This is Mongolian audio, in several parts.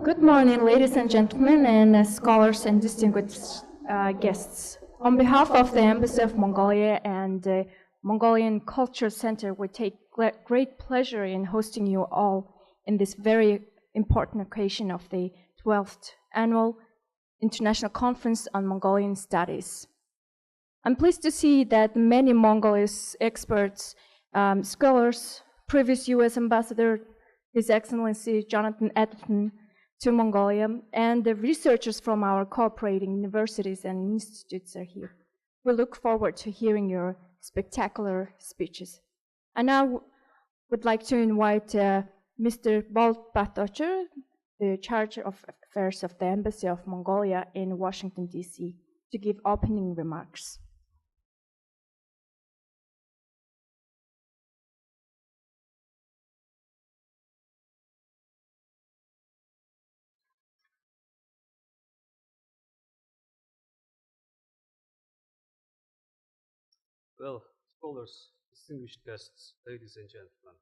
Good morning, ladies and gentlemen, and scholars and distinguished guests. On behalf of the Embassy of Mongolia and the Mongolian Culture Center, we take great pleasure in hosting you all in this very important occasion of the 12th Annual International Conference on Mongolian Studies. I'm pleased to see that many Mongolian experts, scholars, previous U.S. Ambassador, His Excellency Jonathan Edlton, to Mongolia, and the researchers from our cooperating universities and institutes are here. We look forward to hearing your spectacular speeches. I now would like to invite Mr. Bat-Ochiryn, the Charge of Affairs of the Embassy of Mongolia in Washington, D.C., to give opening remarks. Well, scholars, distinguished guests, ladies and gentlemen.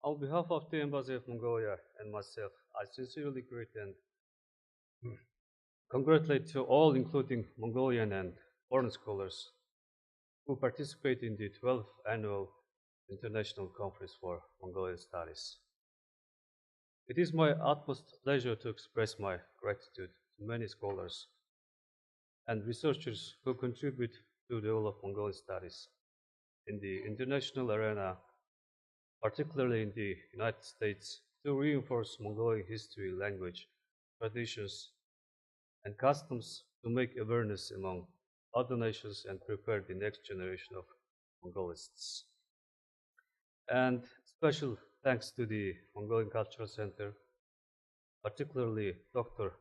On behalf of the Embassy of Mongolia and myself, I sincerely greet and congratulate to all, including Mongolian and foreign scholars, who participate in the 12th Annual International Conference for Mongolian Studies. It is my utmost pleasure to express my gratitude to many scholars and researchers who contribute to the development of Mongolian studies in the international arena, particularly in the United States, to reinforce Mongolian history, language, traditions, and customs, to make awareness among other nations and prepare the next generation of Mongolists. And special thanks to the Mongolian Cultural Center, particularly Dr.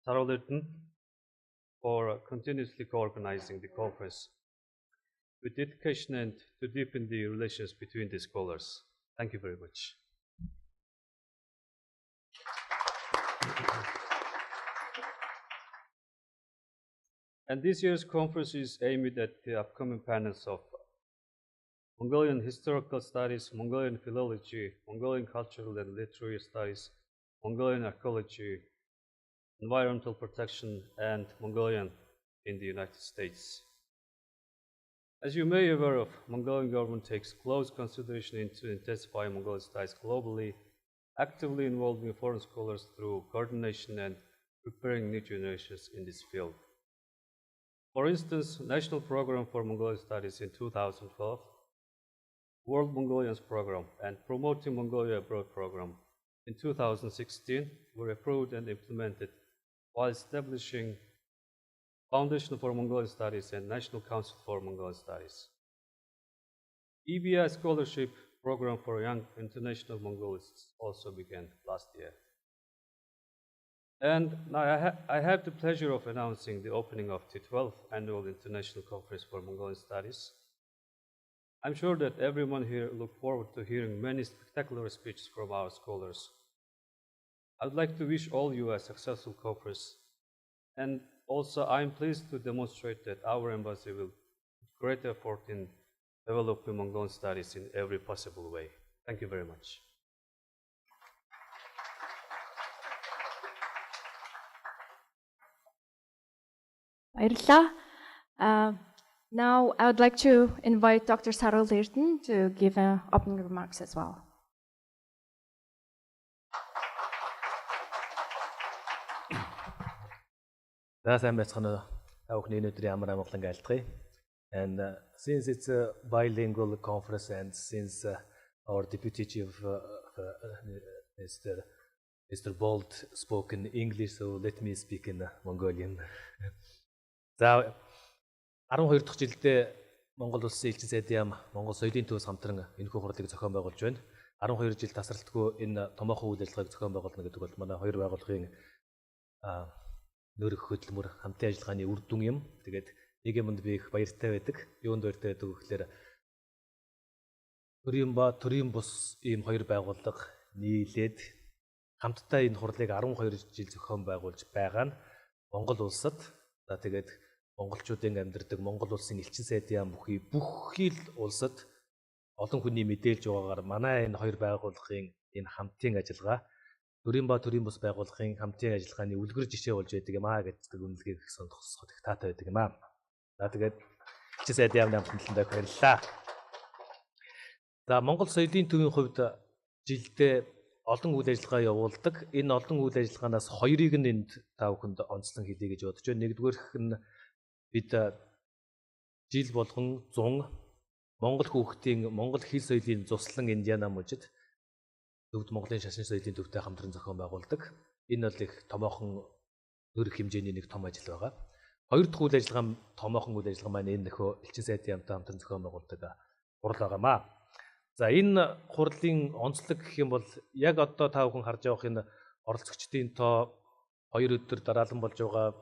Saruul-Erdene, for continuously co-organizing the conference with dedication and to deepen the relations between the scholars. Thank you very much. And this year's conference is aimed at the upcoming panels of Mongolian Historical Studies, Mongolian Philology, Mongolian Cultural and Literary Studies, Mongolian Archaeology, Environmental Protection, and Mongolian in the United States. As you may be aware of, Mongolian government takes close consideration into intensifying Mongolian studies globally, actively involving foreign scholars through coordination and preparing new generations in this field. For instance, National Program for Mongolian Studies in 2012, World Mongolians Program, and Promoting Mongolia Abroad Program in 2016 were approved and implemented, while establishing Foundation for Mongolian Studies and National Council for Mongolian Studies. EBI Scholarship Program for Young International Mongolists also began last year. And now I have the pleasure of announcing the opening of the 12th Annual International Conference for Mongolian Studies. I'm sure that everyone here looks forward to hearing many spectacular speeches from our scholars. I would like to wish all you a successful conference, and also I'm pleased to demonstrate that our embassy will put great effort in developing Mongolian studies in every possible way. Thank you very much. Now I would like to invite Dr. Saruul-Erdene to give opening remarks as well. And since it's a bilingual conference, and since our Deputy Chief Mr. Bolt spoke in English, so let me speak in Mongolian. За 12 дахь жилдээ Монгол улсын элчин сайдын Монгол соёлын төвөөс хамтран энэхүү хурлыг зохион байгуулж байна. 12 жил тасралтгүй энэ томоохон үйл ажиллагааг зохион байгуулна гэдэг бол манай хоёр байгууллагын нөрөх хөдөлмөр хамтын ажиллагааны үр дүн юм. Тэгээд нэг юмд би их баяртай байдаг. Юунд баяртай байдаг вэ гэхээр төрийн бус ийм хоёр байгууллага нийлээд хамтдаа энэ хурлыг 12 жил зохион байгуулж байгаа нь Монгол улсад за тэгээд монголчуудын амьдардаг Монгол улсын элчин сайдын бүхий л улсад олон хүний мэдээлж байгаагаар манай энэ хоёр байгууллагын энэ хамтын ажиллагаа төрийн ба төрийн бус байгууллагын хамтын ажиллагааны үлгэр жишээ болж байдаг юм аа гэдэг үнэлгээг сонсоход их таатай байдаг юм аа. За тэгээд чи сайдын яамны хамтлаганд баярлалаа. За Монгол соёлын төвийн хувьд жилдээ олон үйл ажиллагаа явуулдаг. Энэ олон үйл ажиллагаанаас хоёрыг нь энд та бүхэнд онцлон хэлье гэж бодож байна. Нэгдүгээрх нь бид жил болгон 100 Монгол хүүхдийн Монгол хэл соёлын зуслан Индиана мужид Төвд Монголын шашин соёлын төвтэй хамтран зохион байгуулдаг. Энэ бол их томоохон төрөх хэмжээний нэг том ажил байгаа. Хоёр дахь үйл ажиллагаа томоохон үйл ажиллагаа маань энэ нөхөө элчин сайдын яамтай хамтран зохион байгуулдаг хурал байгаамаа. За энэ хурлын онцлог гэх юм бол яг одоо та бүхэн харж явах энэ оролцогчдын тоо 2 өдөр дараалан болж байгаа.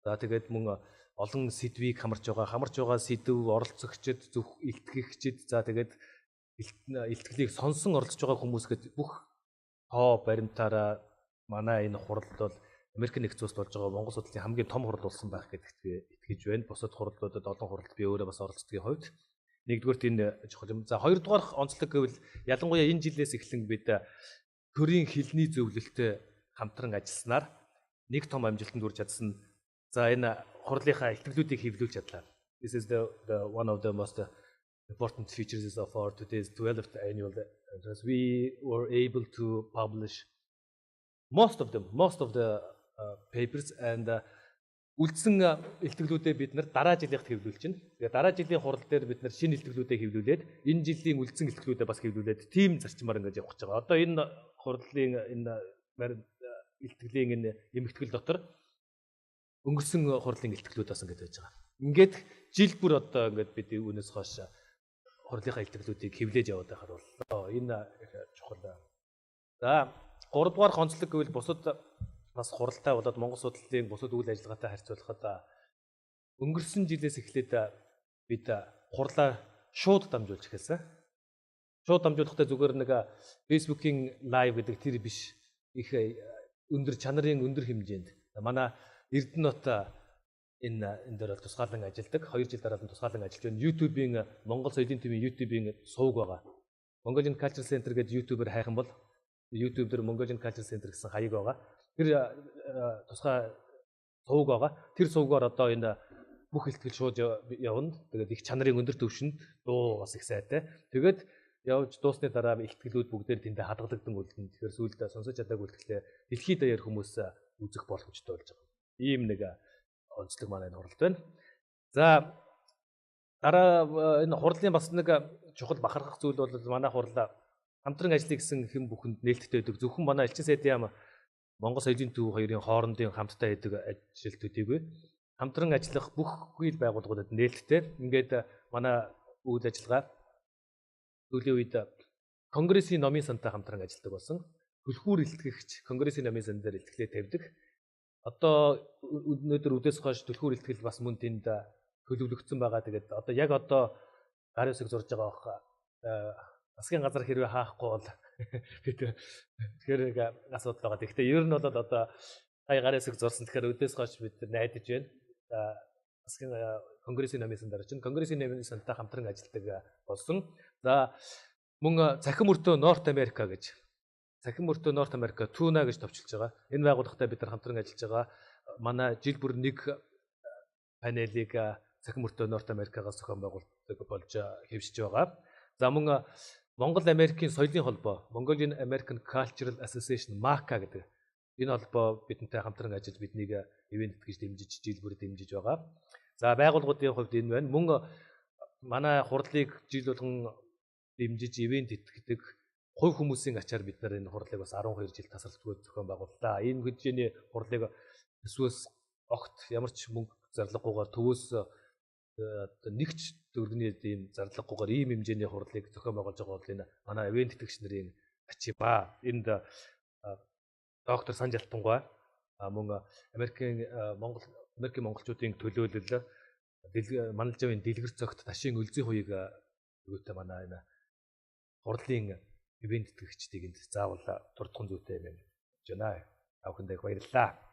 За тэгээд мөн олон сэдвийг хамарч байгаа сэдв оролцогчид зөв илтгэгчид за тэгээд илтгэлийг сонсон оролцож байгаа хүмүүсгээд бүх тоо баримтаараа манай энэ хурал бол Америк нэгдсэн улсад болж байгаа Монгол судлалын хамгийн том хурал болсон байх гэдэгт итгэж байна. Бусад хурлуудад олон хуралд би өөрөө бас оролцдгийн хувьд нэгдүгээрт энэ чухал юм. За хоёрдугаарх онцлог гэвэл ялангуяа энэ жилээс эхлэн бид төрийн хэлний зөвлөлтөд хамтран ажилласнаар нэг том амжилтанд хүрч чадсан. За энэ хурлынхаа илтгэлүүдийг хэвлүүлж чадлаа. This is the one of the most important features of our today's 12th annual conference. We were able to publish most of the papers and үлдсэн илтгэлүүдээ бид нар дараа жилийнх хэвлүүлж байна. Тэгээ дараа жилийн хурал дээр бид нар шинэ илтгэлүүдээ хэвлүүлээд энэ жилийн үлдсэн илтгэлүүдээ бас хэвлүүлээд тим зарчмаар ингэж явах гэж байгаа. Одоо энэ хурлын энэ илтгэлийн энэ эмхтгэл дотор өнгөрсөн хурлын илтгэлүүд бас ингэж байж байгаа. Ингээд жил бүр одоо ингээд бид үүнээс хойш хурлынхаа илтгэлүүдийг хэвлээж яваад байхаар боллоо. Энэ чухал. За 3 дугаар онцлог гэвэл бусад бас хуралтай болоод Монгол судлалын бусад үйл ажиллагаатай харьцуулахад өнгөрсөн жилээс эхлээд бид хурлаа шууд дамжуулж эхэлсэн. Шууд дамжуулахдаа зүгээр нэг Facebook-ийн лайв гэдэг тэр биш их өндөр чанарын өндөр хэмжээнд манай Эрдэнэ нот энэ дээр тусгаалan ажилладаг. 2 жил дараалан тусгаалan ажиллаж байна. YouTube-ийн Монгол соёлын төвийн YouTube-ийн сувг байгаа. Mongolian Culture Center гэдэг YouTube-ээр хайхан бол YouTube дээр Mongolian Culture Center гэсэн хаяг байгаа. Тэр тусгай сувг байгаа. Тэр сувгаар одоо энэ бүх илтгэл шууд явна. Тэгээд их чанарын өндөр түвшинд дуу бас их сайтай. Тэгээд явж дуусны дараа илтгэлүүд бүгдээр тэндээ хадгалагдсан үлдэн. Тэгэхээр сүүлдээ сонсож чадаагүй үлдгэлээ дэлхийд даяар хүмүүс үзэх боломжтой болж байгаа. Ийм нэг онцлог манай энэ хуралд байна. За дараа энэ хурлын бас нэг чухал бахархах зүйл бол манай хурал хамтран ажиллая гэсэн хэм бүхэнд нээлттэй байдаг. Зөвхөн манай элчин сайдын яам Монгол соёлын төв хоёрын хоорондын хамтдаа хийдэг ажилт төдийгүй хамтран ажиллах бүх хууль байгууллагуудад нээлттэй. Ингээд манай үйл ажиллагаа сүүлийн үед Конгрессийн номын сантай хамтран ажилладаг болсон. Түлхүүр илтгэгч Конгрессийн номын сан дээр илтгэлээ тавьдаг. Одоо өнөөдөр үдээс хойш түлхүүр илтгэл бас мөн тэнд төлөвлөгдсөн байгаа. Тэгээд одоо яг одоо гар үсэг зурж байгаа бох засгийн газар хэрвээ хаахгүй бол тэгэхээр нэг асуудал байгаа. Гэхдээ ер нь бол одоо сая гар үсэг зурсан. Тэгэхээр үдээс хойш бид найдаж байна. Засгийн Конгрессийн номын сан дээр чинь Конгрессийн номын сантай хамтран ажилладаг болсон. За мөн цахим өртөө Норт Америка гэж цахим өртөө Норт Америка Туна гэж товчилж байгаа. Энэ байгууллагатай бид нар хамтран ажиллаж байгаа. Манай жил бүр нэг панелийг цахим өртөө Норт Америкагаас зохион байгуулдаг болж хэвшиж байгаа. За мөн Монгол Америкийн соёлын холбоо Mongolian American Cultural Association MACA гэдэг энэ холбоо бидэнтэй хамтран ажиллаж биднийг ивент гэж дэмжиж жил бүр дэмжиж байгаа. За байгууллагуудын хувьд энэ байна. Мөн манай хурлыг жил болгон дэмжиж ивент итгэдэг хувь хүмүүсийн ачаар бид нар энэ хурлыг бас 12 жил тасралтгүй зохион байгууллаа. Энэ хэмжээний хурлыг эсвэл огт ямар ч мөнгө зарлаггүйгээр төвөөс нэгч дөрвний ийм зарлаггүйгээр ийм хэмжээний хурлыг зохион байгуулж байгаа бол энэ манай ивент итгэгч нарын ачи ба энд доктор Санж Алтангой мөн Америкийн монголчуудын төлөөлөл Манлжавын дэлгэр цогт ташийн өлзий хуйг өгөөтэй манай энэ хурлын ивент итгэгчдийг энд заавал дурдхан зүйтэй юм байна. Та бүхэндээ баярлалаа.